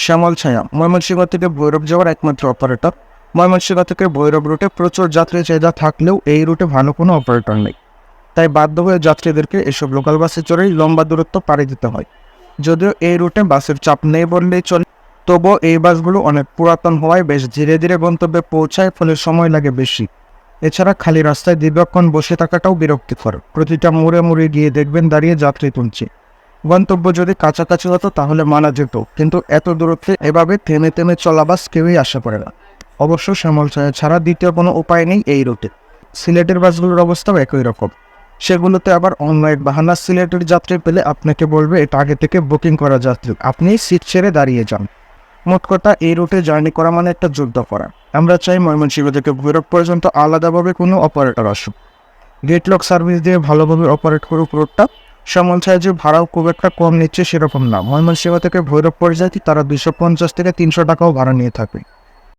শ্যামল ছায়া ময়মনসিংহ থেকে ভৈরব যাওয়ার একমাত্র অপারেটর। ময়মনসিংহ থেকে ভৈরব রুটে প্রচুর যাত্রী চাহিদা থাকলেও এই রুটে ভালো কোনো অপারেটর নেই, তাই বাধ্য হয়ে যাত্রীদেরকে এসব লোকাল বাসে চড়েই লম্বা দূরত্ব পাড়ি দিতে হয়। যদিও এই রুটে বাসের চাপ নেই বললেই চলে, তবুও এই বাসগুলো অনেক পুরাতন হওয়ায় বেশ ধীরে ধীরে গন্তব্যে পৌঁছায়, ফলে সময় লাগে বেশি। এছাড়া খালি রাস্তায় দীর্ঘক্ষণ বসে থাকাটাও বিরক্তিকর। প্রতিটা মোড়ে মোড়ে গিয়ে দেখবেন দাঁড়িয়ে যাত্রী তুলছে। গন্তব্য যদি কাছাকাছি হতো তাহলে মানা যেত, কিন্তু এত দূরত্বে এভাবে থেমে থেমে চলা বাস কেউই আশা করে না। অবশ্য শ্যামলছায়া ছাড়া দ্বিতীয় কোনো উপায় নেই এই রুটে। সিলেটের বাসগুলোর অবস্থাও একই রকম। সেগুলোতে আবার অন্য এক বাহানা সিলেটের যাত্রী পেলে আপনাকে বলবে এটা আগে থেকে বুকিং করা যাত্রী, আপনি সিট ছেড়ে দাঁড়িয়ে যান। মোট কথা, এই রুটে জার্নি করা মানে একটা যুদ্ধ করা। আমরা চাই ময়মনসিংহ থেকে ভৈরব পর্যন্ত আলাদাভাবে কোনো অপারেটর আসুক, গেটলক সার্ভিস দিয়ে ভালোভাবে অপারেট করুক রুটটা। শ্যামলছায়া যে ভাড়াও খুব একটা কম নিচ্ছে সেরকম না। ময়মনসিংহ থেকে ভৈরব পর্যায়ে তারা 250 থেকে 300 টাকাও ভাড়া নিয়ে থাকবে।